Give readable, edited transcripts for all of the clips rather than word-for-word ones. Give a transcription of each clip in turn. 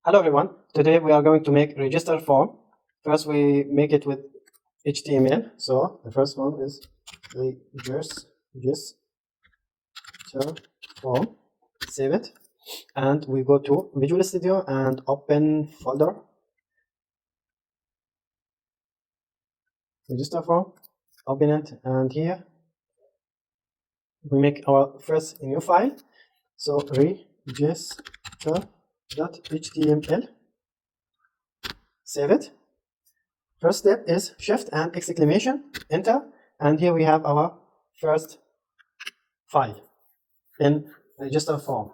Hello everyone, today we are going to make register form. First we make it with HTML. So the first one is register form. Save it and we go to Visual Studio and open folder, register form, open it, and here we make our first new file. So register.html, save it. First step is shift and exclamation, enter, and here we have our first file in register form.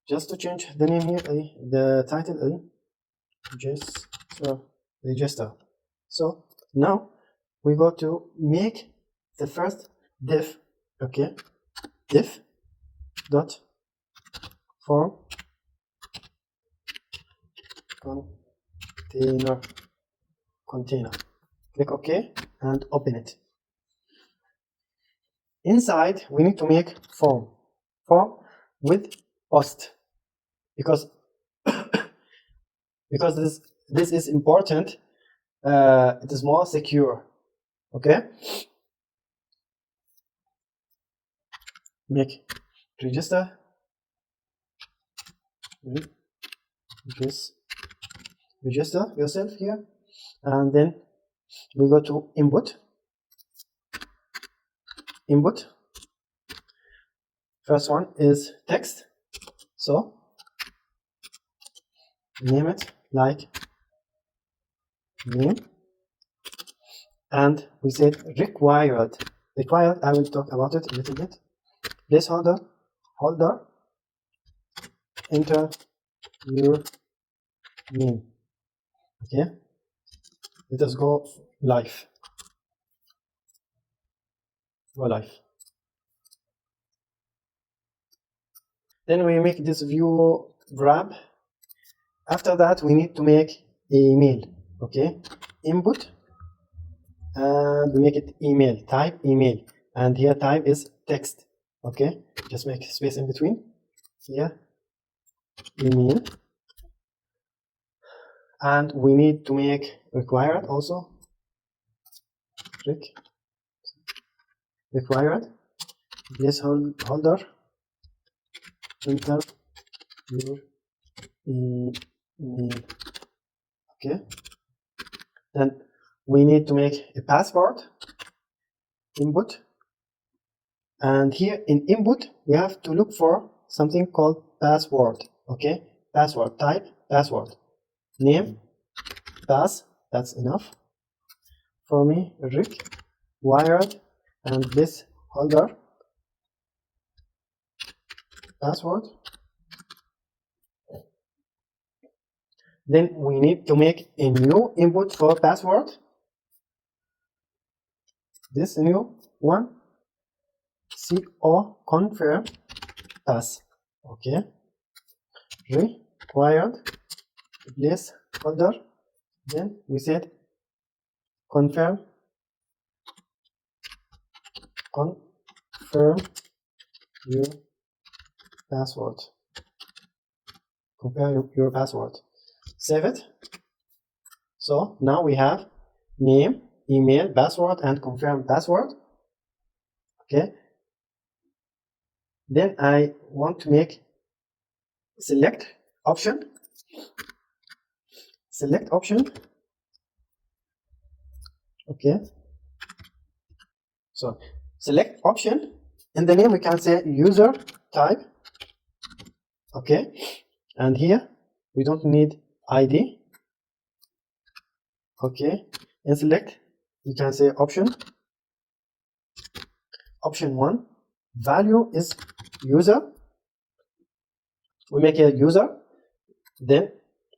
Just to change the name here, the title just register. So now we go to make the first div. Okay, div dot form container. Click OK and open it. Inside we need to make form with post because this is important. It is more secure. Okay, make register yourself here, and then we go to input. First one is text, so name it like name, and we said required. I will talk about it a little bit. Placeholder, enter your name. Okay, let us go live. Then we make this view wrap. After that we need to make email. Okay, input, and we make it email, type email, and here type is text. Okay, just make space in between here, email, and we need to make required also. Required, placeholder, enter your email. Okay, then we need to make a password, input, and here in input we have to look for something called password. Okay, password, type password, name, pass, that's enough for me, required, and this holder, password. Then we need to make a new input for password, this new one, confirm pass. Okay, required, place folder, then we said confirm your password. Confirm your password. Save it. So now we have name, email, password, and confirm password. Okay, then I want to make select option. Okay, so select option. In the name we can say user type. Okay, and here we don't need ID. Okay, in select you can say option 1, value is user, we make a user. Then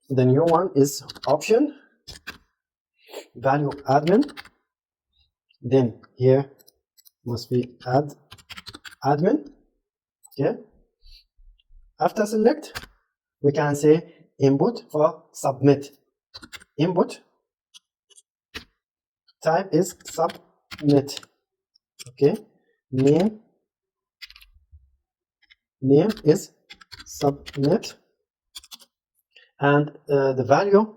the new one is option value admin, then here must be admin. Okay, after select we can say input for submit. Input type is submit. Okay, name is submit. and the value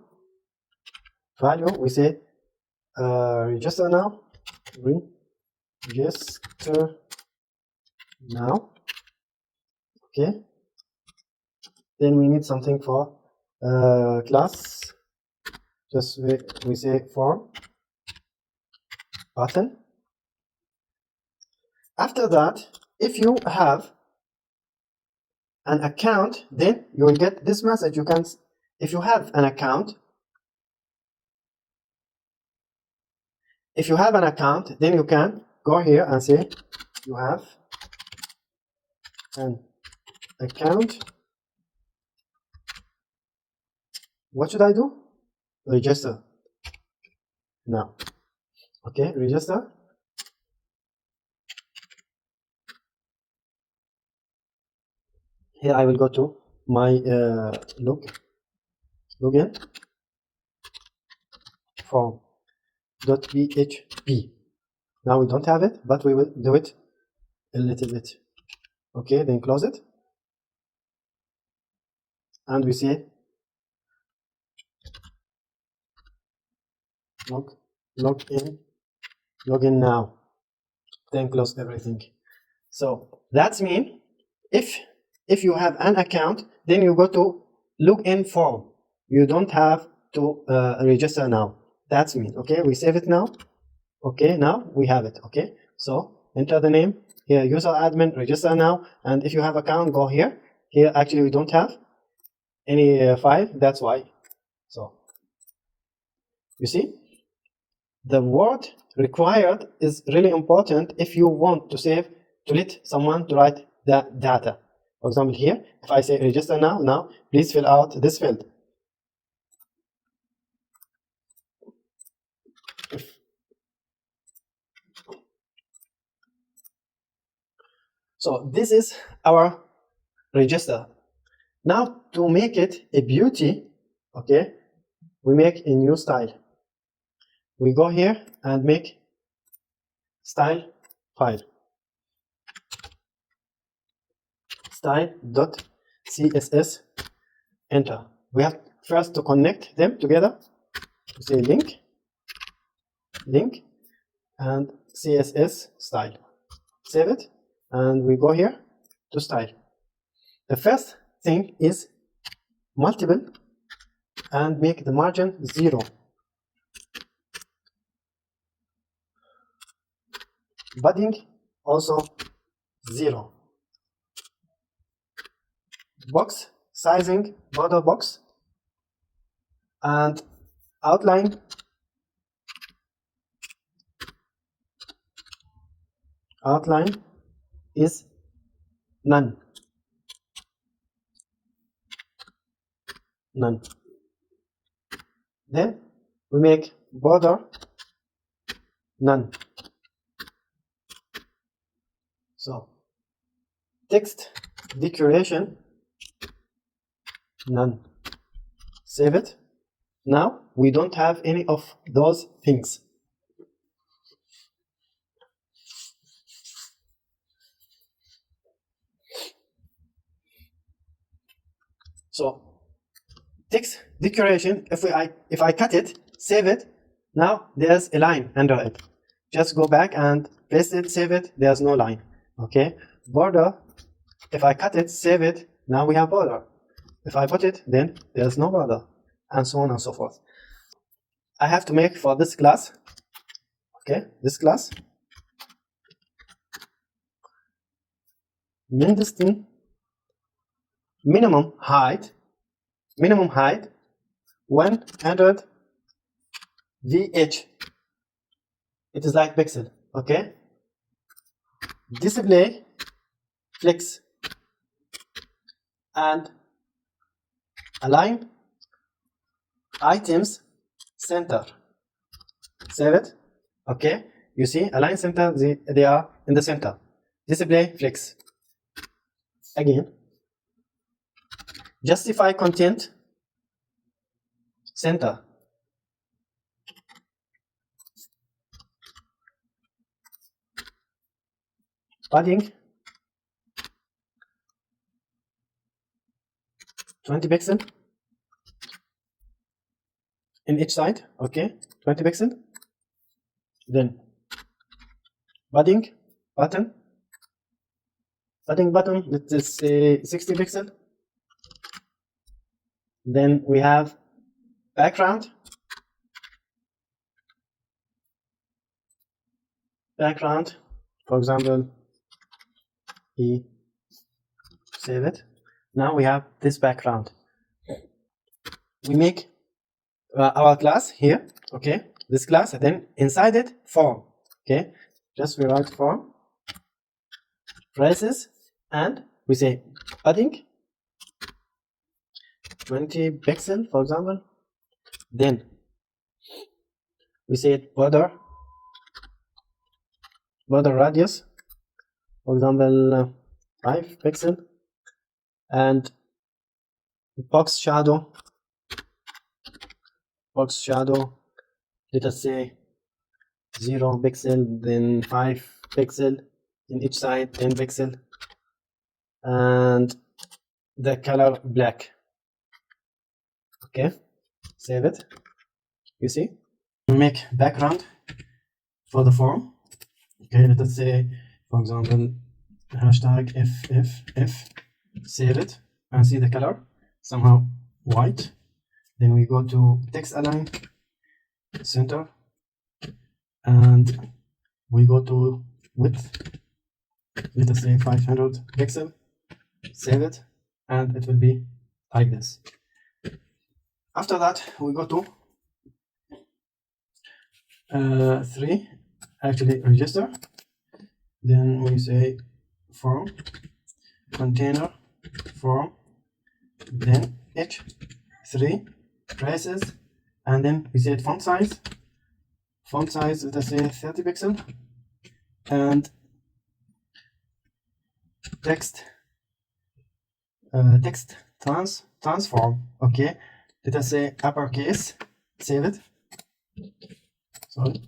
we say register now, register now. Okay, then we need something for class. Just we say form button. After that, if you have an account, then you will get this message. You can, if you have an account, then you can go here and say you have an account. What should I do? Register now. Okay, register. Here I will go to my login form.php. Now we don't have it, but we will do it a little bit. Okay, then close it, and we see login now. Then close everything. So that's mean if you have an account, then you go to login form. You don't have to register now. That's mean. Okay, we save it now. Okay, now we have it. Okay, so enter the name here, user admin, register now. And if you have account, go here. Here actually we don't have any file. That's why. So you see, the word required is really important if you want to save, to let someone to write the data. For example, here, if I say register now please fill out this field. So this is our register. Now to make it a beauty, okay, we make a new style. We go here and make style file. Style.css, enter. We have first to connect them together. We say link, and CSS style. Save it, and we go here to style. The first thing is multiple, and make the margin 0. Padding also 0. Box sizing, border box, and outline is none. Then we make border none. So text decoration none. Save it. Now we don't have any of those things. So text decoration, if I cut it, save it, now there's a line under it. Just go back and paste it, save it, there's no line. Okay, border, if I cut it, save it, now we have border. If I put it, then there's no border, and so on and so forth. I have to make for this class, okay, this class, min distance, minimum height 100 VH. It is like pixel, okay. Display flex, and align items center. Save it. Okay, you see, align center, they are in the center. Display flex. Again, justify content center. Padding 20 pixel. in each side, okay, 20 pixel. Then padding button, let's say 60 pixel. Then we have background, for example, we save it. Now we have this background. We make our class here, okay, this class, and then inside it form, okay, just we write form prices, and we say padding 20 pixel, for example. Then we say border radius, for example, 5 pixel, and box shadow, let us say 0 pixel, then 5 pixel in each side, 10 pixel, and the color black. Okay, save it. You see, we make background for the form. Okay, let us say, for example, hashtag FFF, save it, and see the color somehow white. Then we go to text align center, and we go to width, let us say 500 pixel, save it, and it will be like this. After that, we go to 3, actually register. Then we say form container form, then h3 prices, and then we say font size, let us say 30 pixel, and text transform, okay, let us say uppercase, save it. Sorry,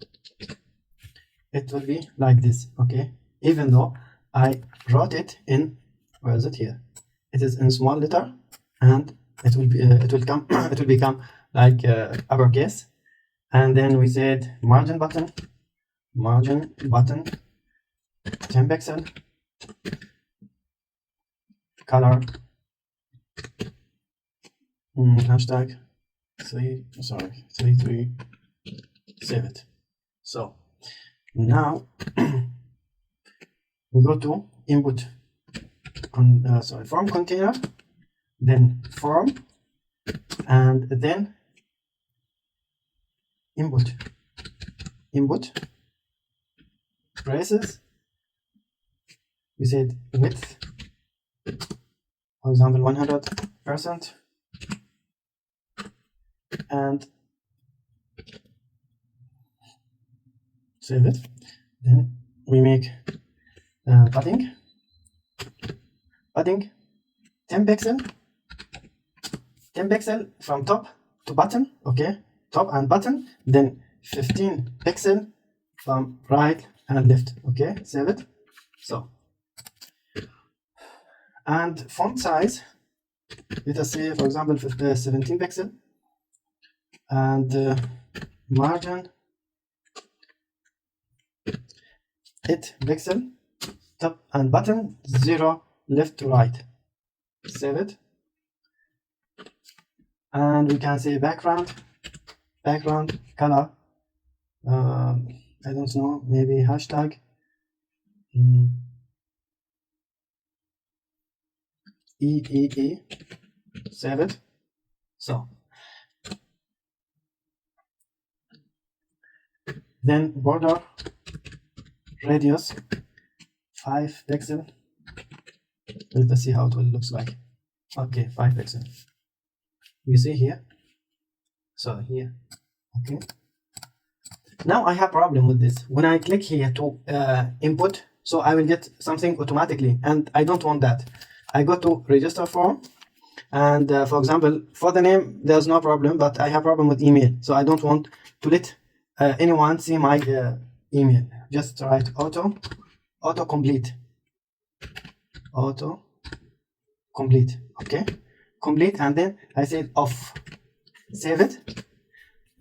it will be like this, okay, even though I wrote it in, where is it here, it is in small letter, and it will be it will become like uppercase. And then we said margin button 10 pixel, color hashtag 33, save it. So now we go to input form container, then form, and then input prices. We said width, for example, 100%, and save it. Then we make padding 10 pixel from top to bottom, okay, top and bottom, then 15 pixel from right and left, okay, save it. So, and font size, let us say, for example, 17 pixel, and margin 8 pixel, top and bottom 0 left to right, save it. And we can say background color, I don't know, maybe hashtag EEE, save it. So then border radius 5 pixel, let us see how it will looks like. Okay, 5 pixel, you see here, so here, okay. Now I have problem with this. When I click here to input, so I will get something automatically, and I don't want that. I go to register form, and for example, for the name there's no problem, but I have problem with email, so I don't want to let anyone see my email. Just write auto complete, okay, complete, and then I said off, save it.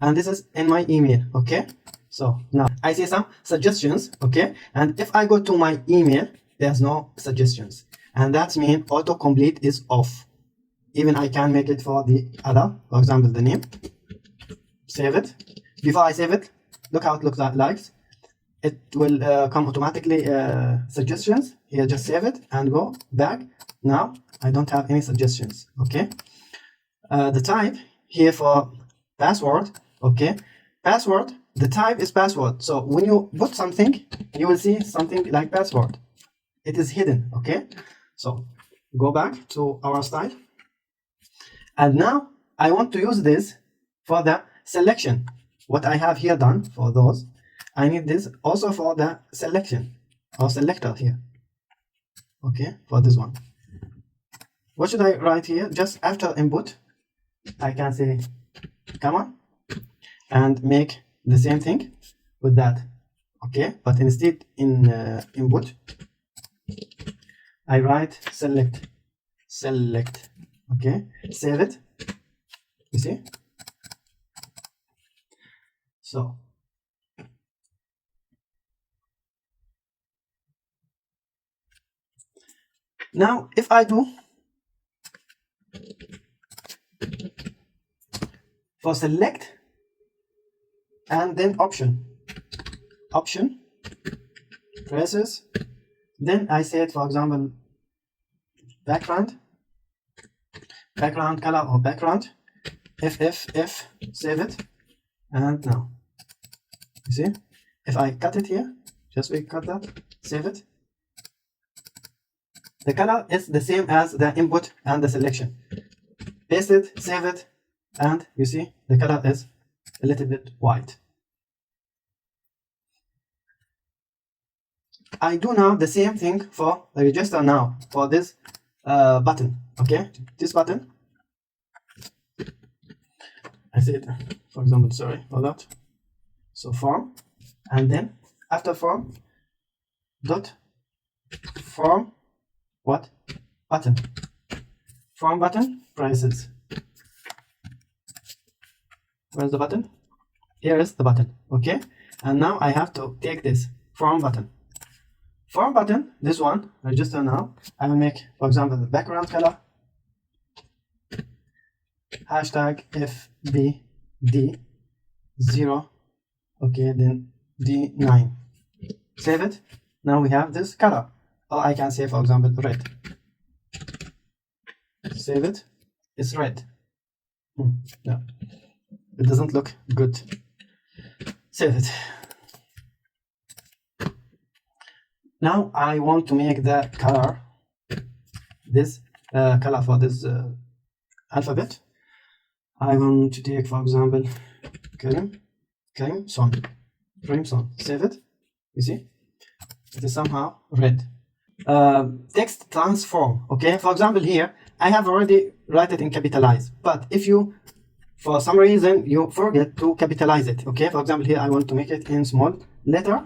and this is in my email. Okay, so now I see some suggestions. Okay, and if I go to my email, there's no suggestions, and that means autocomplete is off. Even I can make it for the other, for example, the name. Save it. Before I save it, look how it looks like. It will come automatically suggestions. Here, just save it and go back. Now I don't have any suggestions. Okay. The type here for password. Okay. Password. The type is password. So when you put something, you will see something like password. It is hidden. Okay. So go back to our style. And now I want to use this for the selection. What I have here done for those, I need this also for the selection or selector here. Okay, for this one. What should I write here? Just after input, I can say comma and make the same thing with that. Okay, but instead in input, I write select. Okay, save it. You see? So now if I do for select and then option presses, then I say it, for example, background color or background F, save it, and now you see if I cut it here, just we cut that, save it, the color is the same as the input and the selection. Paste it, save it, and you see the color is a little bit white. I do now the same thing for the register now for this button. Okay, this button, I said, for example, sorry for that. So form, and then after form dot form what button, form button prices. Where's the button? Here is the button. Okay, and now I have to take this form button. Form button, this one, register now. I will make, for example, the background color hashtag FBD0. Okay, then D9. Save it. Now we have this color. Or I can say, for example, red. Save it. It's red. No, it doesn't look good. Save it. Now I want to make the color, this color for this alphabet. I want to take, for example, crimson. Save it. You see, it is somehow red. Text transform. Okay, for example, here I have already write it in capitalize, but if you for some reason you forget to capitalize it, okay, for example, here I want to make it in small letter.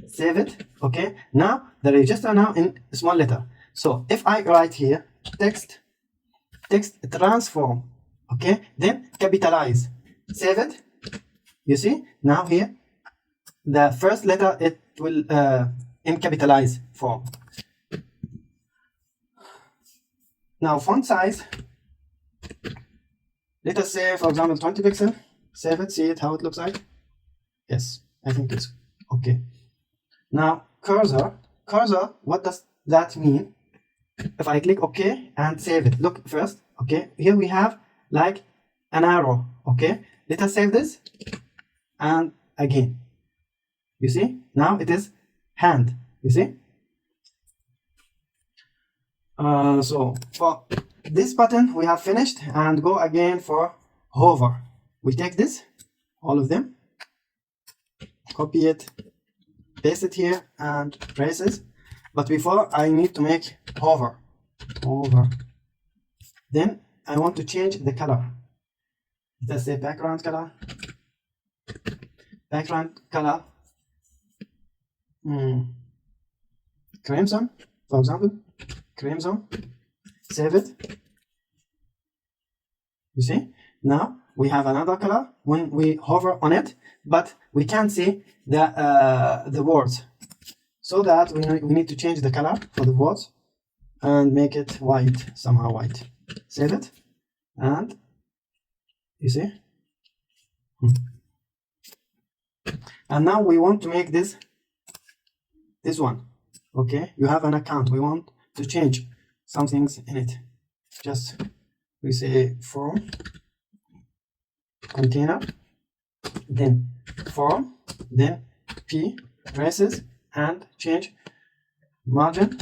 Save it. Okay, now the register now in small letter. So if I write here text transform, okay, then capitalize, save it. You see now here the first letter it will in capitalize form. Now font size, let us say, for example, 20 pixel. Save it. See it how it looks like. Yes, I think it's okay. Now cursor, what does that mean? If I click OK and save it, look first. Okay, here we have like an arrow. Okay, let us save this, and again, you see now it is hand. You see. So for this button we have finished, and go again for hover. We take this, all of them, copy it, paste it here, and braces. But before I need to make hover. Then I want to change the color. Let's say background color. Crimson, for example. Crimson. Save it. You see? Now we have another color when we hover on it, but we can't see the words. So that we need to change the color for the words and make it white, somehow white. Save it, and you see. And now we want to make this one. Okay, you have an account, we want to change some things in it. Just we say form container, then form, then p braces, and change margin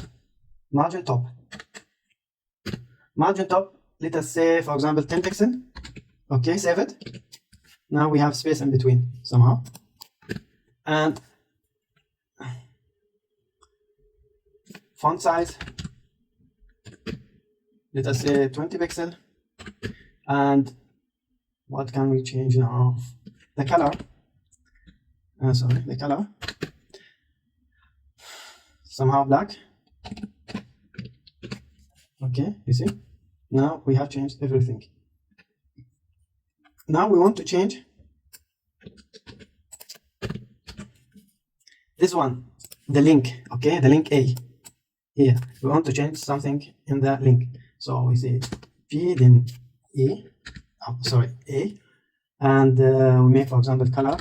top. Margin top, let us say for example 10 pixel. Okay, save it. Now we have space in between somehow. And font size, let us say 20 pixel. And what can we change now? The color. The color. Somehow black. Okay, you see? Now we have changed everything. Now we want to change this one, the link. Okay, the link A. Here, we want to change something in the link. So we say P, then E. A. And we make, for example, color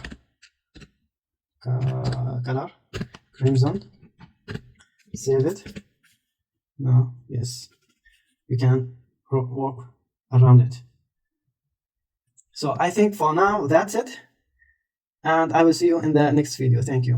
crimson. Save it. Now, yes, you can walk around it. So I think for now that's it, and I will see you in the next video. Thank you.